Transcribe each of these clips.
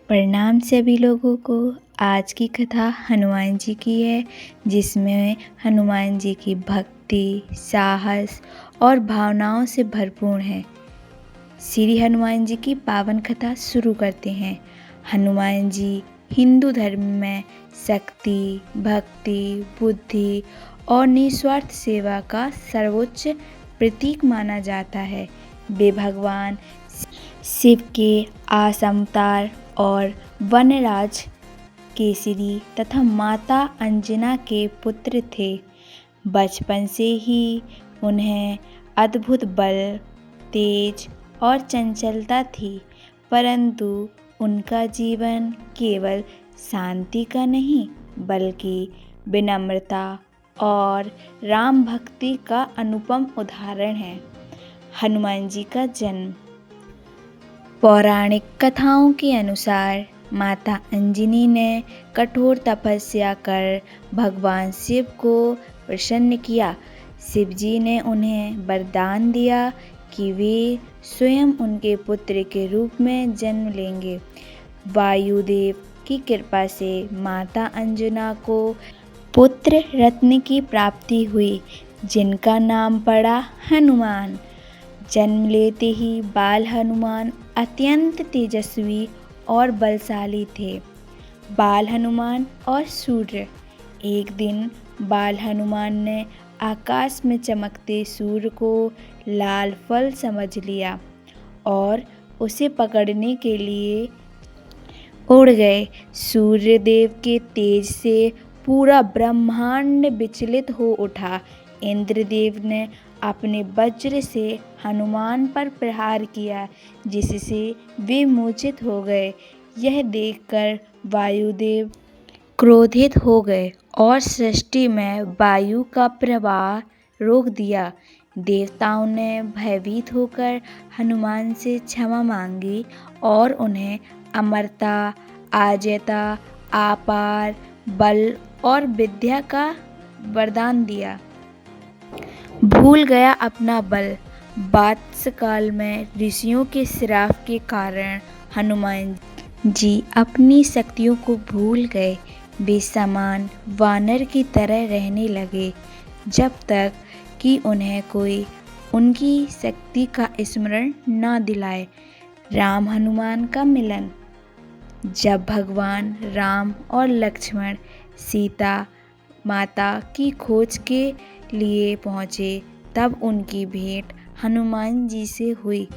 प्रणाम सभी लोगों को। आज की कथा हनुमान जी की है, जिसमें हनुमान जी की भक्ति, साहस और भावनाओं से भरपूर है। श्री हनुमान जी की पावन कथा शुरू करते हैं। हनुमान जी हिंदू धर्म में शक्ति, भक्ति, बुद्धि और निस्वार्थ सेवा का सर्वोच्च प्रतीक माना जाता है। वे भगवान शिव के आसमतार और वनराज केसरी तथा माता अंजना के पुत्र थे। बचपन से ही उन्हें अद्भुत बल, तेज और चंचलता थी, परंतु उनका जीवन केवल शांति का नहीं बल्कि विनम्रता और राम भक्ति का अनुपम उदाहरण है। हनुमान जी का जन्म। पौराणिक कथाओं के अनुसार माता अंजनी ने कठोर तपस्या कर भगवान शिव को प्रसन्न किया। शिव जी ने उन्हें वरदान दिया कि वे स्वयं उनके पुत्र के रूप में जन्म लेंगे। वायुदेव की कृपा से माता अंजना को पुत्र रत्न की प्राप्ति हुई, जिनका नाम पड़ा हनुमान। जन्म लेते ही बाल हनुमान अत्यंत तेजस्वी और बलशाली थे। बाल हनुमान और सूर्य। एक दिन बाल हनुमान ने आकाश में चमकते सूर्य को लाल फल समझ लिया और उसे पकड़ने के लिए उड़ गए। सूर्य देव के तेज से पूरा ब्रह्मांड विचलित हो उठा। इंद्रदेव ने अपने वज्र से हनुमान पर प्रहार किया, जिससे वे मूर्छित हो गए। यह देखकर वायुदेव क्रोधित हो गए और सृष्टि में वायु का प्रवाह रोक दिया। देवताओं ने भयभीत होकर हनुमान से क्षमा मांगी और उन्हें अमरता, अजेयता, अपार बल और विद्या का वरदान दिया। भूल गया अपना बल। बात्सकाल में ऋषियों के श्राप के कारण हनुमान जी अपनी शक्तियों को भूल गए। वे समान वानर की तरह रहने लगे, जब तक कि उन्हें कोई उनकी शक्ति का स्मरण न दिलाए। राम हनुमान का मिलन। जब भगवान राम और लक्ष्मण सीता माता की खोज के लिए पहुँचे, तब उनकी भेंट हनुमान जी से हुई।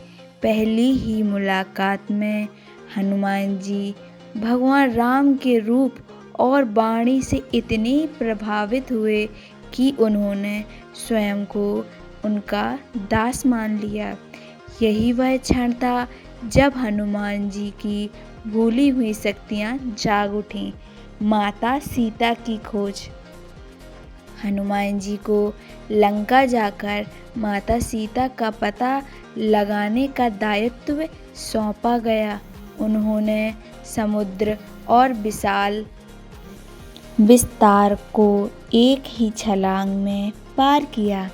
पहली ही मुलाकात में हनुमान जी भगवान राम के रूप और वाणी से इतने प्रभावित हुए कि उन्होंने स्वयं को उनका दास मान लिया। यही वह क्षण था जब हनुमान जी की भूली हुई शक्तियाँ जाग उठीं। माता सीता की खोज। हनुमान जी को लंका जाकर माता सीता का पता लगाने का दायित्व सौंपा गया। उन्होंने समुद्र और विशाल विस्तार को एक ही छलांग में पार किया।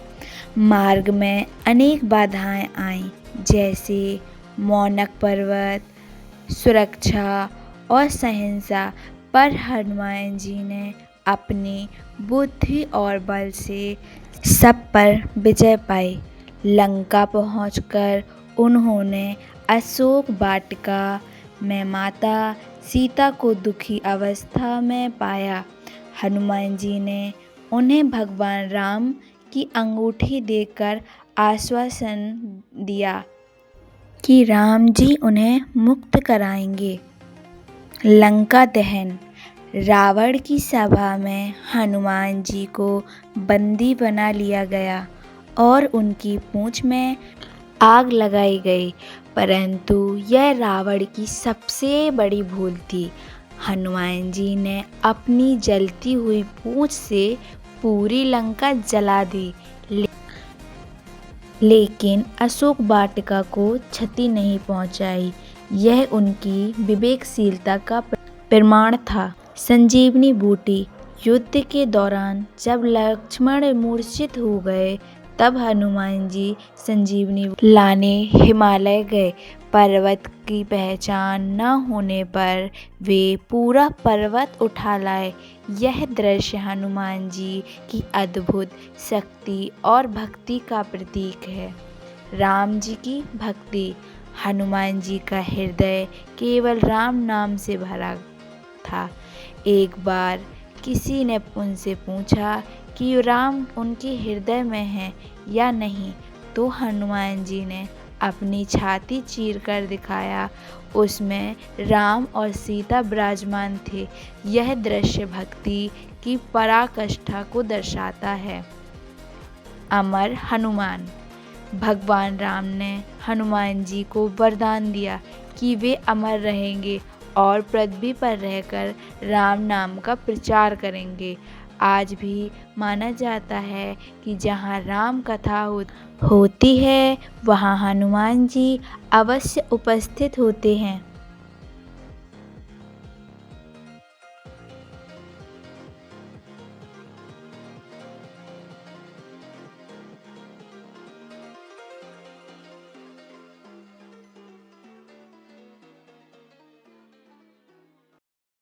मार्ग में अनेक बाधाएं आईं, जैसे मौनक पर्वत, सुरक्षा और सहनसा, पर हनुमान जी ने अपनी बुद्धि और बल से सब पर विजय पाई। लंका पहुंचकर उन्होंने अशोक वाटिका में माता सीता को दुखी अवस्था में पाया। हनुमान जी ने उन्हें भगवान राम की अंगूठी देकर आश्वासन दिया कि राम जी उन्हें मुक्त कराएंगे। लंका दहन। रावण की सभा में हनुमान जी को बंदी बना लिया गया और उनकी पूंछ में आग लगाई गई, परंतु यह रावण की सबसे बड़ी भूल थी। हनुमान जी ने अपनी जलती हुई पूंछ से पूरी लंका जला दी, लेकिन अशोक वाटिका को क्षति नहीं पहुंचाई। यह उनकी विवेकशीलता का प्रमाण था। संजीवनी बूटी। युद्ध के दौरान जब लक्ष्मण मूर्छित हो गए, तब हनुमान जी संजीवनी लाने हिमालय गए। पर्वत की पहचान न होने पर वे पूरा पर्वत उठा लाए। यह दृश्य हनुमान जी की अद्भुत शक्ति और भक्ति का प्रतीक है। राम जी की भक्ति। हनुमान जी का हृदय केवल राम नाम से भरा था। एक बार किसी ने उनसे पूछा कि राम उनके हृदय में हैं या नहीं, तो हनुमान जी ने अपनी छाती चीरकर दिखाया। उसमें राम और सीता विराजमान थे। यह दृश्य भक्ति की पराकाष्ठा को दर्शाता है। अमर हनुमान। भगवान राम ने हनुमान जी को वरदान दिया कि वे अमर रहेंगे और पृथ्वी पर रहकर राम नाम का प्रचार करेंगे। आज भी माना जाता है कि जहाँ राम कथा होती है वहाँ हनुमान जी अवश्य उपस्थित होते हैं।